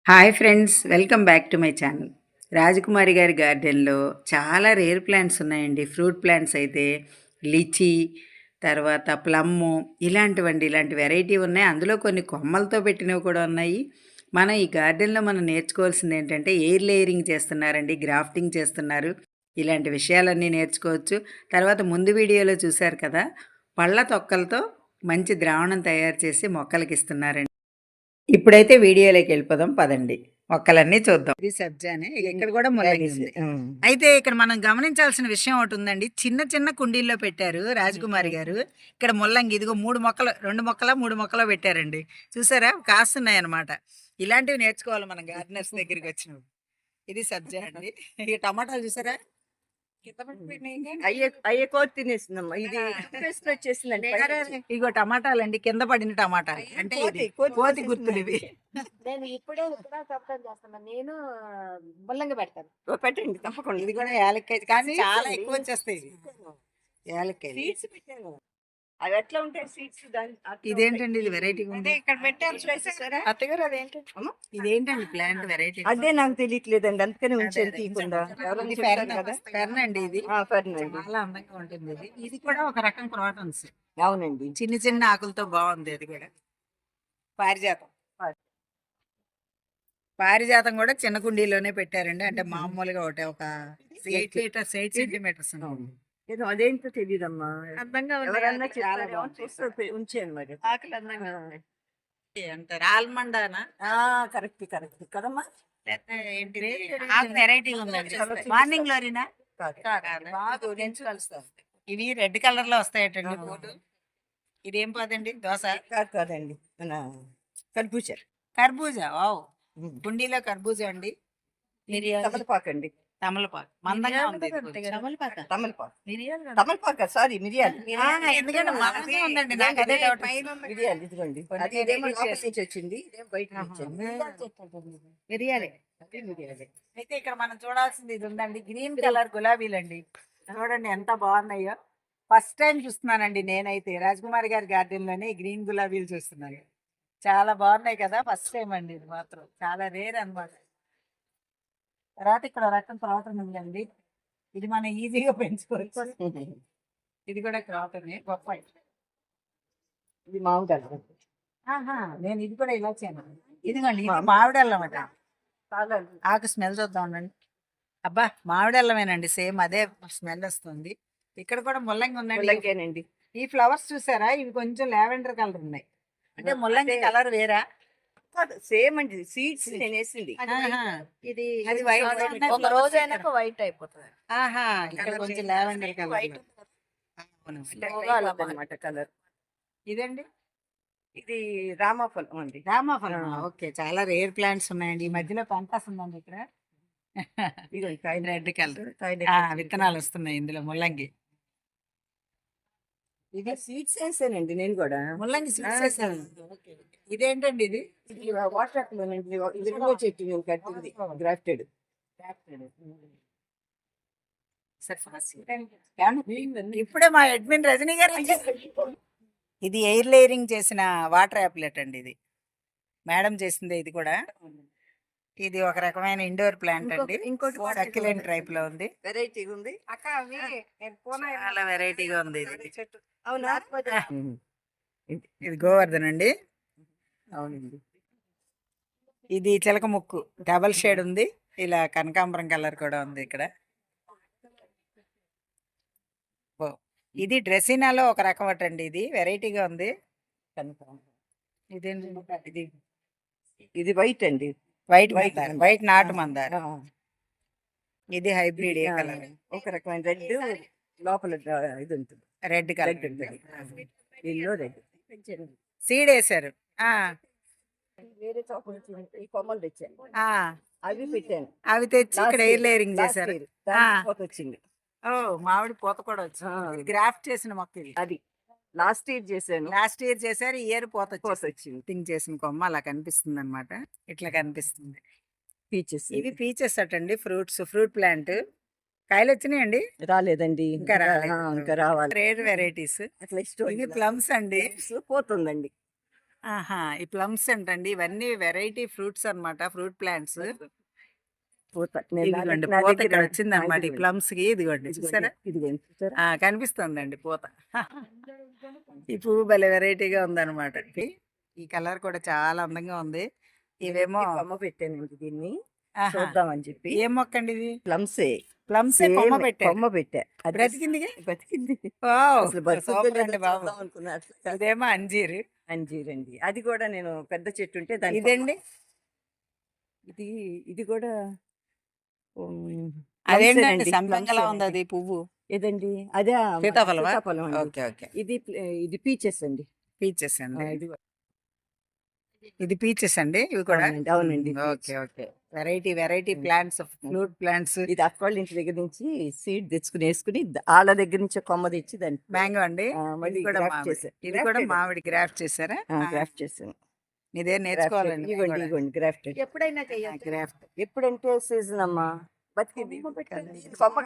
Hi friends, welcome back to my channel. Rajakumari గారి గార్డెన్లో చాలా రేర్ ప్లాంట్స్ ఉన్నాయండి. ఫ్రూట్ ప్లాంట్స్ అయితే లిచీ, తర్వాత ప్లమ్ము, ఇలాంటి వెరైటీ ఉన్నాయి. అందులో కొన్ని కొమ్మలతో పెట్టినవి కూడా ఉన్నాయి. మనం ఈ గార్డెన్లో నేర్చుకోవాల్సింది ఏంటంటే ఎయిర్ లేయరింగ్ చేస్తున్నారండి, గ్రాఫ్టింగ్ చేస్తున్నారు. ఇలాంటి విషయాలన్నీ నేర్చుకోవచ్చు. తర్వాత ముందు వీడియోలో చూశారు కదా, పళ్ళ తొక్కలతో మంచి ద్రావణం తయారు చేసి మొక్కలకి ఇస్తున్నారండి. ఇప్పుడైతే వీడియోలోకి వెళ్ళిపోదాం పదండి. మొక్కలన్నీ చూద్దాం. ఇది సబ్జానే, ఇక్కడ కూడా ముల్లంగి ఉంది. అయితే ఇక్కడ మనం గమనించాల్సిన విషయం ఒకటి ఉందండి. చిన్న చిన్న కుండీల్లో పెట్టారు రాజకుమారి గారు. ఇక్కడ ముల్లంగి ఇదిగో 3 మొక్కలు, 2 మొక్కల 3 మొక్కలు పెట్టారండి. చూసారా, కాస్తున్నాయి అనమాట. ఇలాంటివి నేర్చుకోవాలి మనం గార్డెనర్స్ దగ్గరికి వచ్చినప్పుడు. ఇది సబ్జా అండి. ఇక టమాటాలు చూసారా, అయ్యే కోతి తినేసిందమ్మా. ఇది వచ్చేసిందండి. ఇగో టమాటాలండి, కింద పడిన టమాటాలు అంటే ఇది కోతి గుర్తులు ఇవి. నేను ఇప్పుడే చెప్పడం చేస్తున్నాను. నేను ముల్లంగి పెడతాను. పెట్టండి తప్పకుండా. ఇది కూడా యాలక్కాయ, కానీ చాలా ఎక్కువ వచ్చేస్తాయి యాలక్కాయ. సీడ్స్ పెట్టాను. అవి ఎట్లా ఉంటాయి సీడ్స్? ఇదేంటండి, ఇది వెరైటీ ఇక్కడ పెట్టాను. అత్తగారు అదేంటి? ఇదేంటండి ప్లాంట్ వెరైటీ? అదే నాకు తెలియట్లేదండి, అందుకని ఉంచాను తీయకుండా. ఫెర్న్ అండి, ఇది చాలా అందంగా ఉంటుంది. ఇది కూడా ఒక రకం క్రాటన్స్. అవునండి, చిన్న చిన్న ఆకులతో బాగుంది. అది కూడా పారిజాతం కూడా చిన్న కుండీలోనే పెట్టారండి. అంటే మామూలుగా ఒకటి ఒక 8 లీటర్స్ 8 సెంటీమీటర్స్. అదేంటో తెలియదమ్మా. అందంగా ఉంచాను మరి. ఆకులు అందంగా అంటారు. ఆల్మండానా? కరెక్ట్ కదమ్మా. వెరైటీ ఉందండి. మార్నింగ్ లోరీనా? ఇవి రెడ్ కలర్ లో వస్తాయటండి పూలు. ఇదేం పదండి? దోశ కాదండి, కర్బూజా. కర్బూజా, వావ్. కుండీలో కర్బూజా అండి. తమలపాకు అండి. తమలపాకు మందంగా ఉంది. తమలపాక సారీ, మిరియాలు. ఎందుకంటే మందంగా ఉందండి, నాకు అదే డౌట్. మిరియాలు ఇదిగోండి. అదేమో లోపల నుంచి వచ్చింది, ఇదేం బయట నుంచి. మిరియాలే. అయితే ఇక్కడ మనం చూడాల్సింది ఇది ఉందండి, గ్రీన్ కలర్ గులాబీలండి. చూడండి ఎంత బాగున్నాయో. ఫస్ట్ టైం చూస్తున్నానండి నేనైతే రాజకుమారి గారి గార్డెన్ లోనే గ్రీన్ గులాబీలు చూస్తున్నాను. చాలా బాగున్నాయి కదా, ఫస్ట్ టైం అండి. ఇది మాత్రం చాలా రేర్ అనమాట. తర్వాత ఇక్కడ రకం క్రాటన్ ఉందండి. ఇది మనం ఈజీగా పెంచుకోవచ్చు. ఇది కూడా క్రాటనే, బొప్పాయి. ఇది మామిడి. నేను ఇది కూడా ఇలా చేయను. ఇదిగోండి, ఇది మామిడల్లమట. ఆకు స్మెల్ చూద్దాం ఉండండి. అబ్బా, మామిడల్లమేనండి, సేమ్ అదే స్మెల్ వస్తుంది. ఇక్కడ కూడా ముల్లంగి ఉందండి. ఈ ఫ్లవర్స్ చూసారా, ఇవి కొంచెం లావెండర్ కలర్ ఉన్నాయి. అంటే ముల్లంగి కలర్ వేరా? సేమ్ అండి, సీడ్స్ నేను వేసింది. ఇది అది వైట్, ఒక రోజు అయినాక వైట్ అయిపోతుంది. ఇక్కడ కొంచెం లావెండర్ కలర్ అన్నమాట కలర్. ఇదండి, ఇది రామాఫలం అండి. రామాఫలం. ఓకే, చాలా రేర్ ప్లాంట్స్ ఉన్నాయండి. ఈ మధ్యలో పంటాస్ ఉందండి ఇక్కడ. రెడ్ కలర్ విత్తనాలు వస్తున్నాయి ఇందులో ముల్లంగి. ఇది సీడ్స్ వేసానండి నేను కూడా. ముల్లంగి సీడ్స్ వేసాను. ఇదేంటండి, ఇది వాటర్ ఇది చెట్టు నేను కట్టింది, గ్రాఫ్టెడ్. ఇప్పుడే మా అడ్మిన్ రజనీ గారు. ఇది ఎయిర్ లేయరింగ్ చేసిన వాటర్ యాప్లెట్ అండి. ఇది మేడం చేసిందే. ఇది కూడా ఇది ఒక రకమైన ఇండోర్ ప్లాంట్ అండి. ఇంకోటి సక్యులెంట్ టైప్ లో ఉంది. వెరైటీగా ఉంది. చాలా వెరైటీగా ఉంది ఇది చెట్టు. అవునా? ఇది గోవర్ధన్ అండి. అవునండి. ఇది చిలక ముక్కు, డబల్ షేడ్ ఉంది. ఇలా కనకాంబరం కలర్ కూడా ఉంది ఇక్కడ. ఇది డ్రెసినాలో ఒక రకం అండి. ఇది వెరైటీగా ఉంది. ఇదేంటి? ఇది వైట్ అండి. వైట్ నాటు మందార. ఇది హైబ్రిడ్ కలర్. ఒక రకమైన రెడ్ లోపల ఇది ఉంటుంది, రెడ్ కలర్. రెడ్ సీడ్ వేసారు. వేరే ఈ కొమ్మలు తెచ్చాను, అవి పెట్టాను. అవి తెచ్చి ఇక్కడ ఎయిర్ లేయరింగ్ చేశారు. వచ్చింది. ఓ, మామిడి పూత కూడా వచ్చింది. గ్రాఫ్ట్ చేసిన మొక్క ఇది. అది లాస్ట్ ఇయర్ చేశాను. లాస్ట్ ఇయర్ చేశారు, ఈ ఇయర్ పూత వచ్చింది. థింక్ చేసిన కొమ్మ అలా కనిపిస్తుంది అనమాట. ఇట్లా కనిపిస్తుంది. పీచెస్, ఇవి పీచెస్ అటండి. Fruit plant. కాయలు వచ్చినాయండి? రాలేదండి, ఇంకా రావాలి. Rare varieties. అట్లా ఇష్టం. ఇవి ప్లమ్స్ అండి. పోతుందండి. ఆహా! ఈ ప్లమ్స్ ఏంటండి? ఇవన్నీ వెరైటీ ఫ్రూట్స్ అన్నమాట. Fruit plants. పూత ఇదిగోండి నా పూత దగ్గర ఇక్కడ వచ్చిందన్నమాట. ఈ ఇదిగోండి ప్లమ్స్‌కి ఇదిగోండి చూసారా? ఇదిగోండి చూసారా ఆ! కనిపిస్తుందండి పూత. ఈ పువ్వు భలే వెరైటీగా ఉందన్నమాట. ఈ కలర్ కూడా చాలా అందంగా ఉంది. ఇవేమో కొమ్మ పెట్టానండి దీన్ని ఆహా! చూద్దామని చెప్పి ఏం మొక్కండి ఇది? ప్లమ్సే ప్లమ్సే కొమ్మ పెట్టారు. కొమ్మ పెట్టా అది బ్రతికిందిగా? బతికింది వావ్! అసలు బతుకుతుందో సూపర్ లేదో అండి బాబు. చూద్దాం అనుకున్నా అసలు. ఇదేమో అంజీరు. అంజీరండి అది కూడా నేను పెద్ద చెట్టు ఉంటే దాని ఇదండి? ఇది ఇది కూడా ఉమ్, అదేంటండి ప్లమ్సేనండి సంపెంగలా ఉంది ప్లమ్సేనండి అది పువ్వు. ఏదండి అదే సీతాఫలమా? సీతాఫలం అండి ఓకే. ఓకే. ఇది పీచెస్ అండి పీచెస్ అండి. ఇది ఇది పీచెస్ అండి ఇవి కూడా? అవునండి అవునండి okay. Okay. Variety plants fruit plants. ఇది అక్క వాళ్ళ ఇంటి దగ్గర నుంచి సీడ్ తెచ్చుకుని వేసుకుని వాళ్ళ దగ్గర నుంచి కొమ్మ తెచ్చి దాన్ని మ్యాంగో అండి? మళ్ళీ ఇది కూడా గ్రాఫ్ట్ మామిడి. చేశాను ఇది కూడా మామిడి గ్రాఫ్ట్ చేశారా? గ్రాఫ్ట్ చేశాను ఇదే నేర్చుకోవాలండి నేను ఇవ్వండి కూడా. ఇవ్వండి గ్రాఫ్టెడ్ ఎప్పుడైనా చేయొచ్చు. గ్రాఫ్ట్. ఎప్పుడంటే సీజన్ అమ్మా బతికింది ఇది కొమ్మ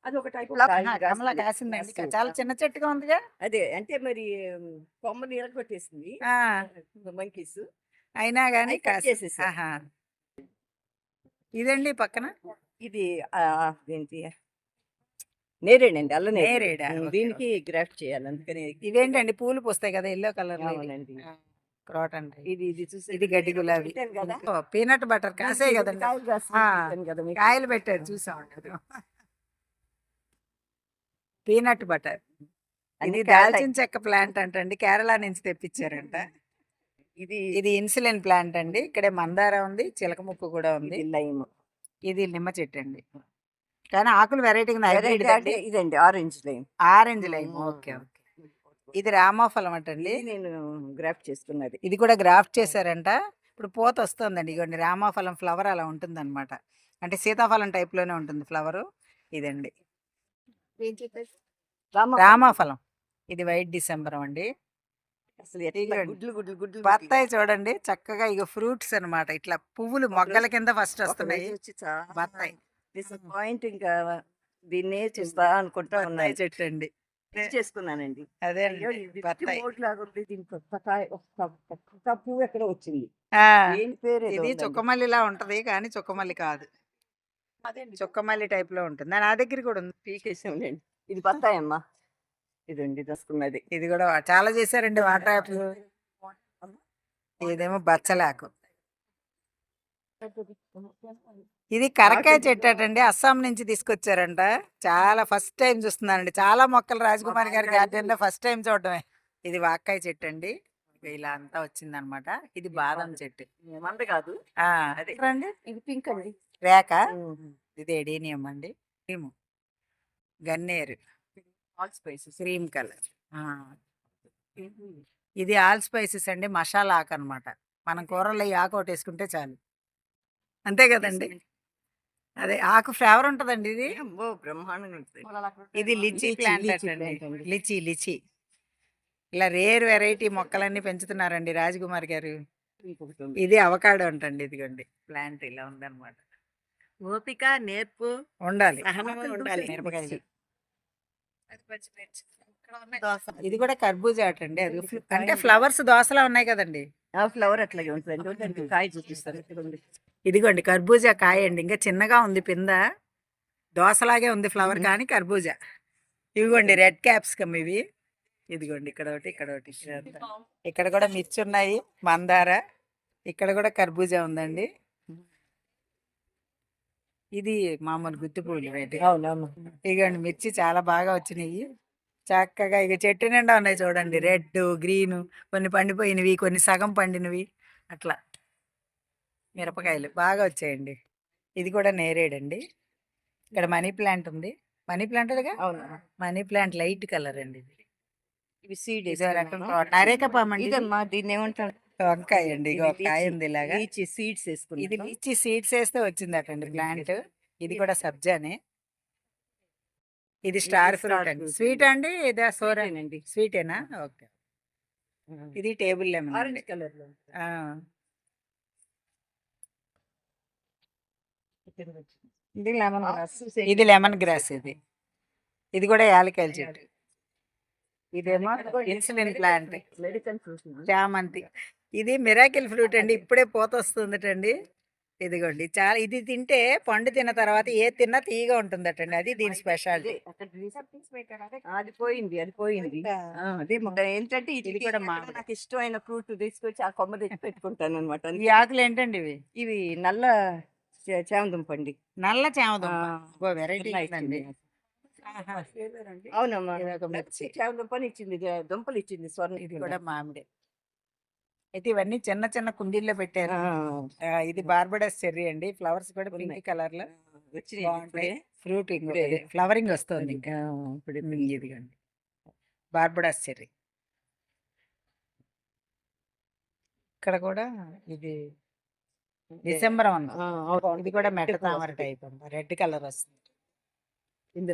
అది ఒక టైప్ కమలా కాసిందండి. చాలా చిన్న చెట్టుగా ఉందిగా. అదే అంటే మరి కొమ్మని ఇరగొట్టేసింది ఆ, మంకీస్ అయినా గానీ అయి కట్ చేసేసా. ఆహా. ఇదండి పక్కన ఇది ఏంటి నేరేడండి అల్ల నేరేడా? ఓకే, దీనికి గ్రాఫ్ట్ చేయాలి అందుకని ఇవేంటండి పూలు పూస్తాయి కదా ఎల్లో కలర్ లో. అవునండి క్రోటన్. ఇది చూసి ఇది గడ్డి గులాబీ. పెట్టాను కదా పీనట్ బటర్ కాసే కదండి. కాయలు కాస్తాయి ఆ, చూశాను కదా మీకు. కాయలు పెట్టారు చూసామండి. Peanut butter. అన్ని ఇది కేరళ. దాల్చిన చెక్క ప్లాంట్ అంటండి. కేరళ నుంచి తెప్పించారంట. ఇది ఇది ఇన్సులిన్ ప్లాంట్ అండి. ఇక్కడే మందార ఉంది, చిలక ముక్కు కూడా ఉంది. ఇది లైమ్ ఇది నిమ్మ చెట్టు అండి. కానీ ఆకులు వెరైటీగా హైబ్రిడ్ అండి. ఇదండి orange lime orange lime. Okay. Okay. ఇది రామఫలం అంటండి. ఇది నేను గ్రాఫ్ట్ చేసుకున్నది ఇది కూడా గ్రాఫ్ట్ చేశారంట. ఇప్పుడు పూత వస్తుందండి. ఇగోండి రామఫలం ఫ్లవర్ అలా ఉంటుందన్నమాట. అంటే సీతాఫలం టైప్ లోనే ఉంటుంది ఫ్లవరు. ఇదండి రామఫలం. ఇది వైట్ డిసెంబర్ అండి. అసలు ఎట్లా ఇదిగోండి. గుడ్లు గుడ్లు గుడ్లు బత్తాయి చూడండి చక్కగా ఇక ఫ్రూట్స్ అన్నమాట. ఇట్లా పువ్వులు మొగ్గల కింద ఫస్ట్ వస్తున్నాయి. బత్తాయి. డిసప్పాయింట్ ఇంకా దీన్నే చూస్తా అనుకుంటా బత్తాయి ఉన్నాయి చెట్టు అండి. చేసుకున్నానండి అదే అయ్యో, ఇది బత్తాయి. మోడ్ లాగా ఉంది దీనికి ఒక్క కాయ ఒక్క పువ్వు ఎక్కడ వచ్చింది ఆ, ఏం పేరు ఏదో ఇది ఉందండి. చుక్కమల్లిలా ఉంటది కానీ చుక్కమల్లి కాదు. చుక్కమల్లి టైప్ లో ఉంటుంది. నా దగ్గర కూడా ఉంది. పీకేసాంలేండి ఇది బత్తాయి అమ్మా ఇదండి దసుకున్నది ఇది కూడా చాలా చేశారండి వాటర్ యాప్స్. ఇదేమో బచ్చలాకు. ఇది కరక్కాయ చెట్టు అటండి. అస్సాం నుంచి తీసుకొచ్చారంట. చాలా ఫస్ట్ టైం చూస్తున్నానండి. చాలా మొక్కలు రాజకుమారి గారి గార్డెన్ లో ఫస్ట్ టైం చూడటమే. ఇది వాక్కాయ చెట్టు అండి. ఇక ఇలా అంతా వచ్చిందనమాట. ఇది బాదం చెట్టు. మంద కాదు ఆ, అదే రండి. ఇది పింక్ అండి రేక. ఇది ఎడీనియం అండి. క్రీము గన్నేరు ఆల్ స్పైసెస్ క్రీమ్ కలర్. ఇది ఆల్ స్పైసెస్ అండి. మసాలా ఆకు అనమాట. మనం కూరలో ఈ ఆకు ఒకటి వేసుకుంటే చాలు. అంతే కదండి. అదే ఆకు ఫ్లేవర్ ఉంటదండి ఇది. ఓ బ్రహ్మాండంగా ఉంటుంది ఇది లిచీ ప్లాంట్ లిచీ అండి. plant అండి. లిచీ. ఇలా రేర్ వెరైటీ మొక్కలన్నీ పెంచుతున్నారండి రాజకుమారి గారు. ఇంకొకటి ఉంది. ఇది అవకాడో అంటండి. ఇదిగోండి ప్లాంట్ ఇలా ఉందన్నమాట. ఓపిక నేర్పు ఉండాలి. సహనం ఉండాలి. మిరపకాయలు. దోస. ఇది కూడా కర్బూజా అటండి. అది అంటే ఫ్లవర్స్ దోసలా ఉన్నాయి కదండి. ఆ ఫ్లవర్ అట్లాగే ఉంటుంది చూడండి, కాయ చూపిస్తారు చూడండి. ఇదిగోండి కర్బూజా కాయ అండి. ఇంకా చిన్నగా ఉంది పింద. దోసలాగే ఉంది ఫ్లవర్ కానీ కర్బూజా. ఇవిగోండి రెడ్ క్యాప్సికమ్ ఇవి. ఇదిగోండి ఇక్కడ ఒకటి ఇక్కడ ఒకటి. ఇక్కడ కూడా మిర్చి ఉన్నాయి. మందార. ఇక్కడ కూడా కర్బూజా ఉందండి. ఇది మామూలు గుత్తి పువ్వులు రేటు. అవునవును ఇదిగోండి మిర్చి చాలా బాగా వచ్చినాయి. చక్కగా ఇక చెట్టు నిండా ఉన్నాయి చూడండి. రెడ్ గ్రీన్, కొన్ని పండిపోయినవి, కొన్ని సగం పండినవి అట్లా. మిరపకాయలు బాగా వచ్చాయండి. ఇది కూడా నేరేడండి. ఇక్కడ మనీ ప్లాంట్ ఉంది. మనీ ప్లాంట్ అవును మనీ ప్లాంట్ లైట్ కలర్ అండి. ఇది ఇవి సీడ్ ఇదో రకం నరేకపామండి. ఇదమ్మా దీన్ని ఏమంటారు వంకాయ అండి. ఇగో ఒక కాయ ఉంది ఇలాగా. సీడ్స్ వేసుకుని ఇది లీచి సీడ్స్ వేస్తే వచ్చిందటండి ప్లాంట్. ఇది కూడా సబ్జానే. ఇది స్టార్ ఫ్రూట్ అండి. స్వీట్ అండి. ఇదా సోరా అండి స్వీటేనా? ఓకే. ఇది టేబుల్ లెమన్ ఆరెంజ్ అండి. కలర్ లో ఆ, ఇది లెమన్ ఇది లెమన్ గ్రాస్. ఇది కూడా యాలకాయల చెట్టు. ఇదేమో ఇన్సులిన్ ప్లాంట్, మెడికల్ ఫ్రూట్ చామంతి. ఇది మిరాకిల్ ఫ్రూట్ అండి, ఇప్పుడే పూత వస్తుందటండి. ఇదిగోండి, చాలా ఇది తింటే పండు తిన్న తర్వాత ఏ తిన్నా తీయగా ఉంటుందటండి, అది దీని స్పెషాలిటీ. అది పోయింది అదే ఏంటంటే ఇది కూడా నాకు ఇష్టమైన ఫ్రూట్ తీసుకొచ్చి ఆ కొమ్మ తెచ్చి పెట్టుకుంటాను అనమాట. ఈ ఆకులు ఏంటండి ఇవి? ఇవి నల్ల చామదుంప అండి. నల్ల చామదుంప, ఆ, వెరైటీ అండి. అవునమ్మా, ఇదొక మిర్చి. చామదుంపని ఇచ్చింది, దుంపలు ఇచ్చింది స్వర్ణ. ఇది కూడా మామిడి. అయితే ఇవన్నీ చిన్న చిన్న కుండీల్లో పెట్టారు. ఆ, ఇది బార్బడస్ చెర్రీ అండి, ఫ్లవర్స్ కూడా పింక్ ఉన్నాయి. కలర్ లో వచ్చినాయి బాగుంటాయి. ఇప్పుడే. ఫ్రూట్ ఇప్పుడే. ఫ్లవరింగ్ వస్తుంది ఇంకా. ఇప్పుడు ఇదిగోండి బార్బడస్ చెర్రీ. ఇక్కడ కూడా ఇది డిసెంబర్ ఉంది. ఇది కూడా మెట్ట తామర టైప్ అండి, రెడ్ కలర్ వస్తుంది.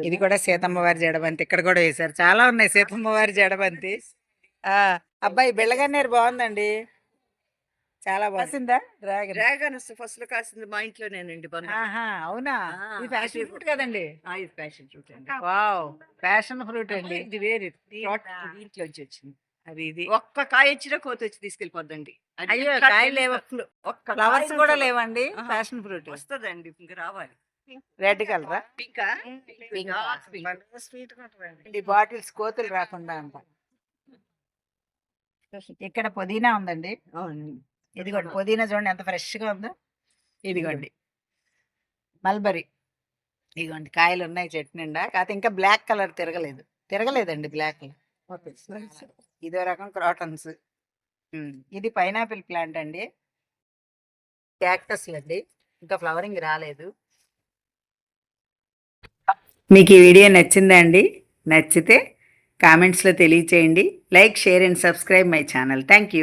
ఇది కూడా సీతమ్మ వారి జడబంతి, ఇక్కడ కూడా వేశారు. చాలా ఉన్నాయి సీతమ్మ వారి జడబంతి. అబ్బాయి బెళ్ళగన్నేరు బాగుందండి, చాలా బాగుందా. డ్రాగన్, డ్రాగన్ ఫస్ట్ లో కాసింది మా ఇంట్లోనేనండి. అవునా? ఆ, ఇది ఫ్యాషన్ అది ఫ్రూట్ కదండి. ఇది ప్యాషన్ ఫ్రూట్ అండి. వావ్, ప్యాషన్ ఫ్రూట్ అండి. ఇది వేరే ఇంట్లోంచి వచ్చింది. అది ఇది ఒక్క కాయ వచ్చినా కోత వచ్చి తీసుకెళ్ళిపోద్దండి. అది అయ్యో, ఎట్లా కాయలు లేవు, ఒక్క ఫ్లవర్స్ కాయ కూడా ఉంటుంది. లేవండి. ఆహా. ప్యాషన్ ఫ్రూట్ వస్తుందండి, ఇంక రావాలి. రెడ్ కలరా? పింకా? స్వీట్ ఈ బాటిల్స్ కోతులు రాకుండా అంట. ఇక్కడ పుదీనా ఉందండి. అవునండి. ఇదిగోండి పుదీనా, చూడండి ఎంత ఫ్రెష్ గా ఉందో. ఇదిగోండి మల్బరీ, ఇదిగోండి కాయలు ఉన్నాయి చెట్టు నిండా. కాకపోతే ఇంకా బ్లాక్ కలర్ తిరగలేదండి బ్లాక్. ఇదో రకం క్రాటన్స్. ఇది పైనాపిల్ ప్లాంట్ అండి, క్యాక్టస్ అండి, ఇంకా ఫ్లవరింగ్ రాలేదు. మీకు ఈ వీడియో నచ్చిందా అండి? నచ్చితే కామెంట్స్లో తెలియచేయండి. Like, share and subscribe my channel. Thank you.